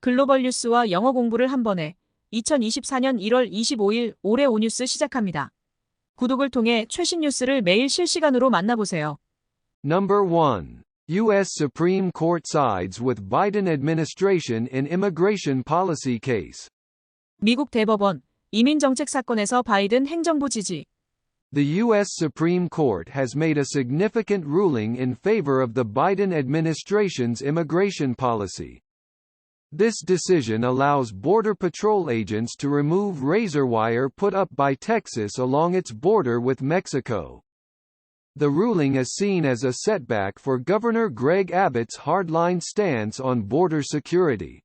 글로벌 뉴스와 영어 공부를 한 번에 2024년 1월 25일 올해 오뉴스 시작합니다. 구독을 통해 최신 뉴스를 매일 실시간으로 만나보세요. Number 1. U.S. Supreme Court sides with Biden administration in immigration policy case. 미국 대법원, 이민정책 사건에서 바이든 행정부 지지. The U.S. Supreme Court has made a significant ruling in favor of the Biden administration's immigration policy. This decision allows Border Patrol agents to remove razor wire put up by Texas along its border with Mexico. The ruling is seen as a setback for Governor Greg Abbott's hardline stance on border security.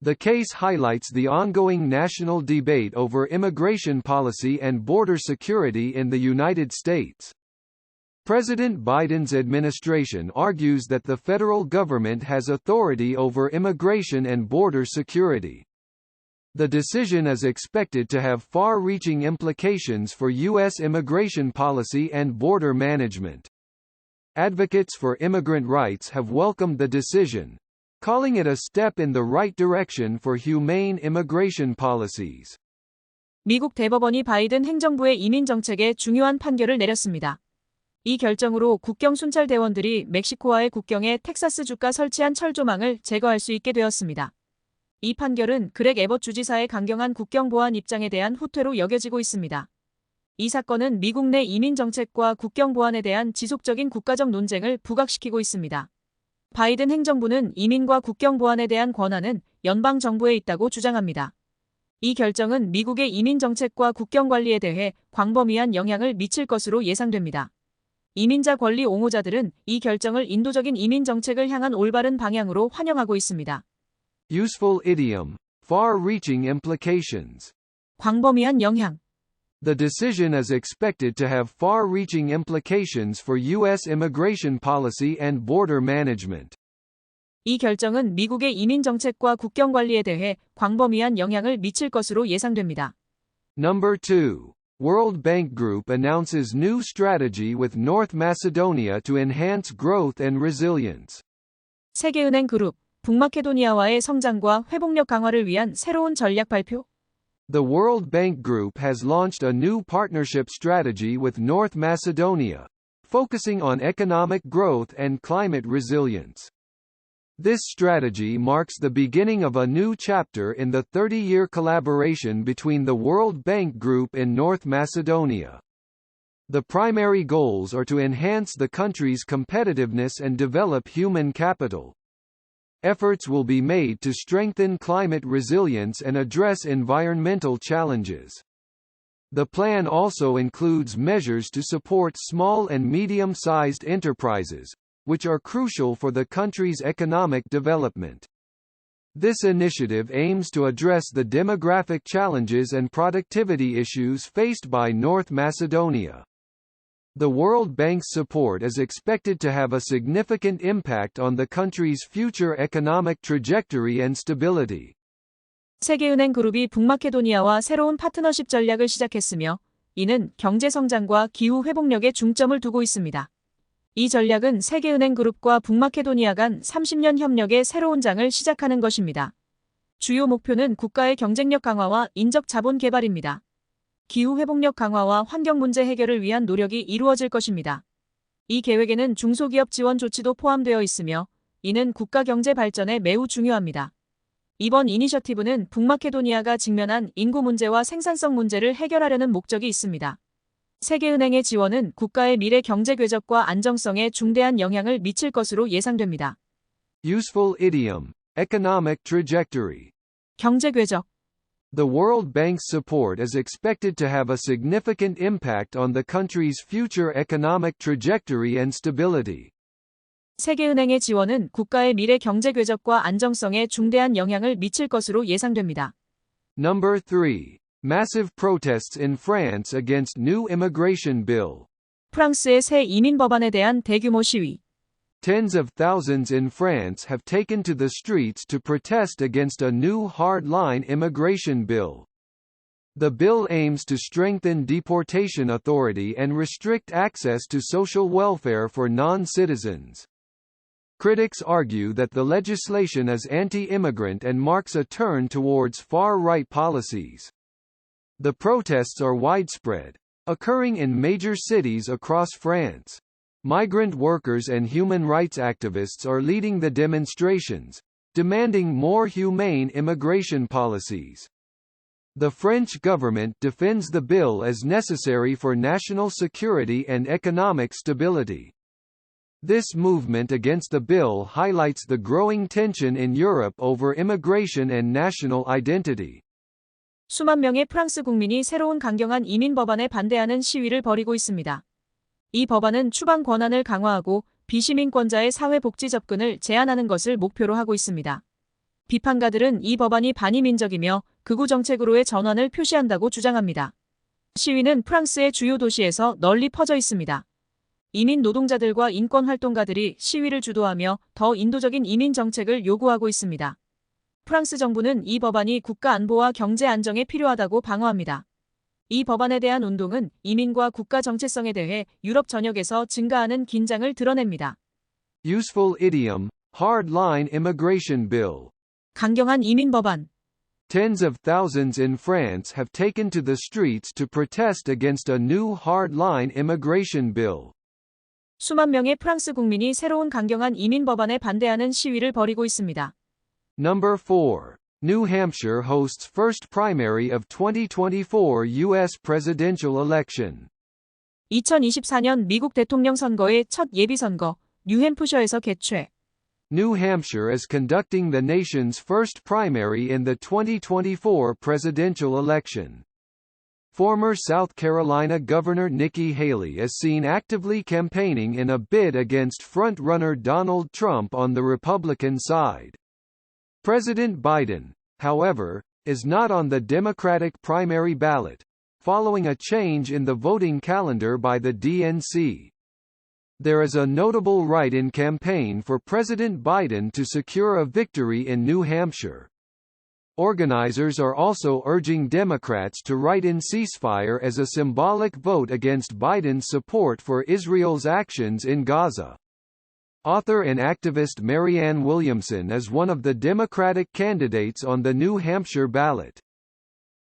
The case highlights the ongoing national debate over immigration policy and border security in the United States. President Biden's administration argues that the federal government has authority over immigration and border security. The decision is expected to have far-reaching implications for U.S. immigration policy and border management. Advocates for immigrant rights have welcomed the decision, calling it a step in the right direction for humane immigration policies. 미국 대법원이 바이든 행정부의 이민 정책에 중요한 판결을 내렸습니다. 이 결정으로 국경 순찰 대원들이 멕시코와의 국경에 텍사스 주가 설치한 철조망을 제거할 수 있게 되었습니다. 이 판결은 그렉 에벗 주지사의 강경한 국경 보안 입장에 대한 후퇴로 여겨지고 있습니다. 이 사건은 미국 내 이민 정책과 국경 보안에 대한 지속적인 국가적 논쟁을 부각시키고 있습니다. 바이든 행정부는 이민과 국경 보안에 대한 권한은 연방 정부에 있다고 주장합니다. 이 결정은 미국의 이민 정책과 국경 관리에 대해 광범위한 영향을 미칠 것으로 예상됩니다. 이민자 권리 옹호자들은 이 결정을 인도적인 이민 정책을 향한 올바른 방향으로 환영하고 있습니다. Useful idiom. Far-reaching implications. 광범위한 영향. The decision is expected to have far-reaching implications for U.S. immigration policy and border management. 이 결정은 미국의 이민 정책과 국경 관리에 대해 광범위한 영향을 미칠 것으로 예상됩니다. Number 2. World Bank Group announces new strategy with North Macedonia to enhance growth and resilience. 세계은행 그룹, 북마케도니아와의 성장과 회복력 강화를 위한 새로운 전략 발표. The World Bank Group has launched a new partnership strategy with North Macedonia, focusing on economic growth and climate resilience. This strategy marks the beginning of a new chapter in the 30-year collaboration between the World Bank Group and North Macedonia. The primary goals are to enhance the country's competitiveness and develop human capital. Efforts will be made to strengthen climate resilience and address environmental challenges. The plan also includes measures to support small and medium-sized enterprises, which are crucial for the country's economic development. This initiative aims to address the demographic challenges and productivity issues faced by North Macedonia. The World Bank's support is expected to have a significant impact on the country's future economic trajectory and stability. 세계은행 그룹이 북마케도니아와 새로운 파트너십 전략을 시작했으며, 이는 경제 성장과 기후 회복력에 중점을 두고 있습니다. 이 전략은 세계은행 그룹과 북마케도니아 간 30년 협력의 새로운 장을 시작하는 것입니다. 주요 목표는 국가의 경쟁력 강화와 인적 자본 개발입니다. 기후 회복력 강화와 환경 문제 해결을 위한 노력이 이루어질 것입니다. 이 계획에는 중소기업 지원 조치도 포함되어 있으며, 이는 국가 경제 발전에 매우 중요합니다. 이번 이니셔티브는 북마케도니아가 직면한 인구 문제와 생산성 문제를 해결하려는 목적이 있습니다. 세계은행의 지원은 국가의 미래 경제 궤적과 안정성에 중대한 영향을 미칠 것으로 예상됩니다. Useful idiom. Economic trajectory. 경제 궤적. The World Bank's support is expected to have a significant impact on the country's future economic trajectory and stability. 세계은행의 지원은 국가의 미래 경제 궤적과 안정성에 중대한 영향을 미칠 것으로 예상됩니다. Number 3. Massive protests in France against new immigration bill. 프랑스의 새 이민 법안에 대한 대규모 시위. Tens of thousands in France have taken to the streets to protest against a new hard-line immigration bill. The bill aims to strengthen deportation authority and restrict access to social welfare for non-citizens. Critics argue that the legislation is anti-immigrant and marks a turn towards far-right policies. The protests are widespread, occurring in major cities across France. Migrant workers and human rights activists are leading the demonstrations, demanding more humane immigration policies. The French government defends the bill as necessary for national security and economic stability. This movement against the bill highlights the growing tension in Europe over immigration and national identity. 수만 명의 프랑스 국민이 새로운 강경한 이민 법안에 반대하는 시위를 벌이고 있습니다. 이 법안은 추방 권한을 강화하고 비시민권자의 사회복지 접근을 제한하는 것을 목표로 하고 있습니다. 비판가들은 이 법안이 반이민적이며 극우 정책으로의 전환을 표시한다고 주장합니다. 시위는 프랑스의 주요 도시에서 널리 퍼져 있습니다. 이민 노동자들과 인권활동가들이 시위를 주도하며 더 인도적인 이민 정책을 요구하고 있습니다. 프랑스 정부는 이 법안이 국가 안보와 경제 안정에 필요하다고 방어합니다. 이 법안에 대한 운동은 이민과 국가 정체성에 대해 유럽 전역에서 증가하는 긴장을 드러냅니다. Useful idiom, hard-line immigration bill. 강경한 이민 법안. Tens of thousands in France have taken to the streets to protest against a new hard-line immigration bill. 수만 명의 프랑스 국민이 새로운 강경한 이민 법안에 반대하는 시위를 벌이고 있습니다. Number 4. New Hampshire hosts first primary of 2024 U.S. presidential election. 2024년 미국 대통령 선거의 첫 예비선거, 뉴햄프셔에서 개최. New Hampshire is conducting the nation's first primary in the 2024 presidential election. Former South Carolina Governor Nikki Haley is seen actively campaigning in a bid against front-runner Donald Trump on the Republican side. President Biden, however, is not on the Democratic primary ballot, following a change in the voting calendar by the DNC. There is a notable write-in campaign for President Biden to secure a victory in New Hampshire. Organizers are also urging Democrats to write in ceasefire as a symbolic vote against Biden's support for Israel's actions in Gaza. Author and activist Marianne Williamson is one of the Democratic candidates on the New Hampshire ballot.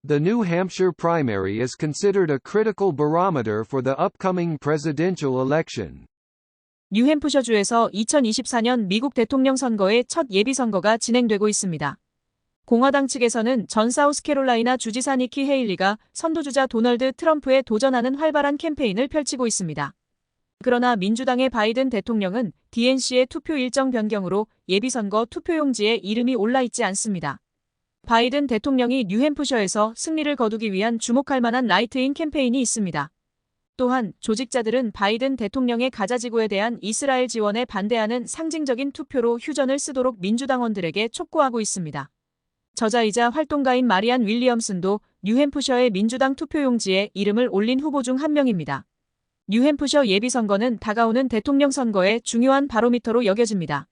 The New Hampshire primary is considered a critical barometer for the upcoming presidential election. 뉴햄프셔주에서 2024년 미국 대통령 선거의 첫 예비선거가 진행되고 있습니다. 공화당 측에서는 전 사우스캐롤라이나 주지사 니키 헤일리가 선두주자 도널드 트럼프에 도전하는 활발한 캠페인을 펼치고 있습니다. 그러나 민주당의 바이든 대통령은 DNC의 투표 일정 변경으로 예비선거 투표용지에 이름이 올라있지 않습니다. 바이든 대통령이 뉴햄프셔에서 승리를 거두기 위한 주목할 만한 라이트인 캠페인이 있습니다. 또한 조직자들은 바이든 대통령의 가자지구에 대한 이스라엘 지원에 반대하는 상징적인 투표로 휴전을 쓰도록 민주당원들에게 촉구하고 있습니다. 저자이자 활동가인 마리안 윌리엄슨도 뉴햄프셔의 민주당 투표용지에 이름을 올린 후보 중 한 명입니다. 뉴햄프셔 예비선거는 다가오는 대통령 선거의 중요한 바로미터로 여겨집니다.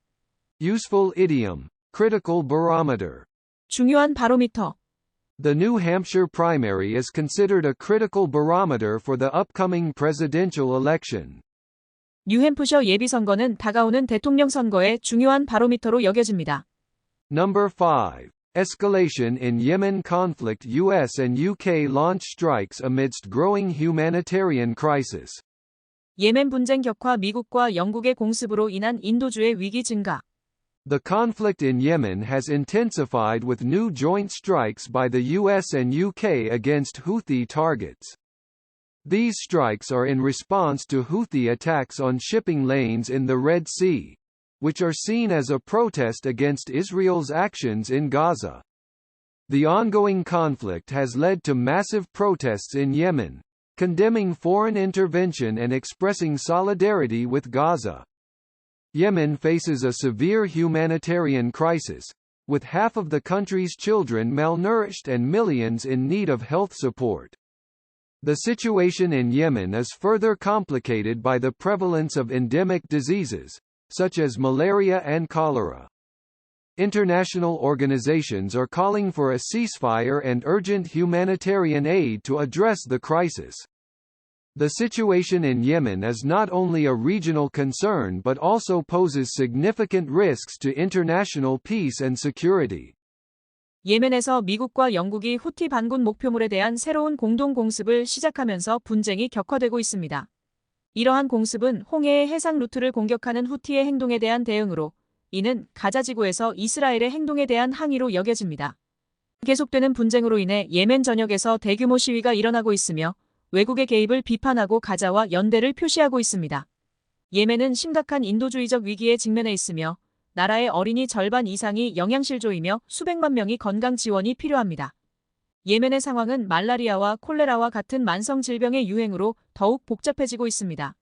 Useful idiom, critical barometer. 중요한 바로미터. The New Hampshire primary is considered a critical barometer for the upcoming presidential election. 뉴햄프셔 예비선거는 다가오는 대통령 선거의 중요한 바로미터로 여겨집니다. Number 5. Escalation in Yemen conflict. US and UK launch strikes amidst growing humanitarian crisis. 예멘 분쟁 격화. 미국과 영국의 공습으로 인한 인도주의 위기 증가. The conflict in Yemen has intensified with new joint strikes by the US and UK against Houthi targets. These strikes are in response to Houthi attacks on shipping lanes in the Red Sea, which are seen as a protest against Israel's actions in Gaza. The ongoing conflict has led to massive protests in Yemen, condemning foreign intervention and expressing solidarity with Gaza. Yemen faces a severe humanitarian crisis, with half of the country's children malnourished and millions in need of health support. The situation in Yemen is further complicated by the prevalence of endemic diseases, such as malaria and cholera. International organizations are calling for a ceasefire and urgent humanitarian aid to address the crisis. The situation in Yemen is not only a regional concern but also poses significant risks to international peace and security. 예멘에서 미국과 영국이 후티 반군 목표물에 대한 새로운 공동 공습을 시작하면서 분쟁이 격화되고 있습니다. 이러한 공습은 홍해의 해상 루트를 공격하는 후티의 행동에 대한 대응으로, 이는 가자 지구에서 이스라엘의 행동에 대한 항의로 여겨집니다. 계속되는 분쟁으로 인해 예멘 전역에서 대규모 시위가 일어나고 있으며 외국의 개입을 비판하고 가자와 연대를 표시하고 있습니다. 예멘은 심각한 인도주의적 위기에 직면해 있으며 나라의 어린이 절반 이상이 영양실조이며 수백만 명이 건강 지원이 필요합니다. 예멘의 상황은 말라리아와 콜레라와 같은 만성 질병의 유행으로 더욱 복잡해지고 있습니다.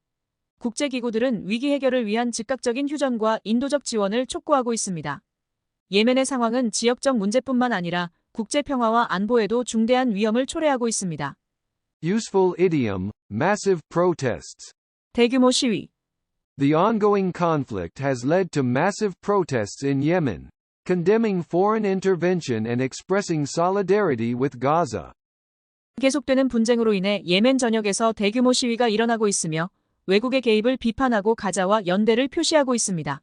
국제기구들은 위기 해결을 위한 즉각적인 휴전과 인도적 지원을 촉구하고 있습니다. 예멘의 상황은 지역적 문제뿐만 아니라 국제 평화와 안보에도 중대한 위험을 초래하고 있습니다. Useful idiom, massive protests. 대규모 시위. The ongoing conflict has led to massive protests in Yemen, condemning foreign intervention and expressing solidarity with Gaza. 계속되는 분쟁으로 인해 예멘 전역에서 대규모 시위가 일어나고 있으며 외국의 개입을 비판하고 가자와 연대를 표시하고 있습니다.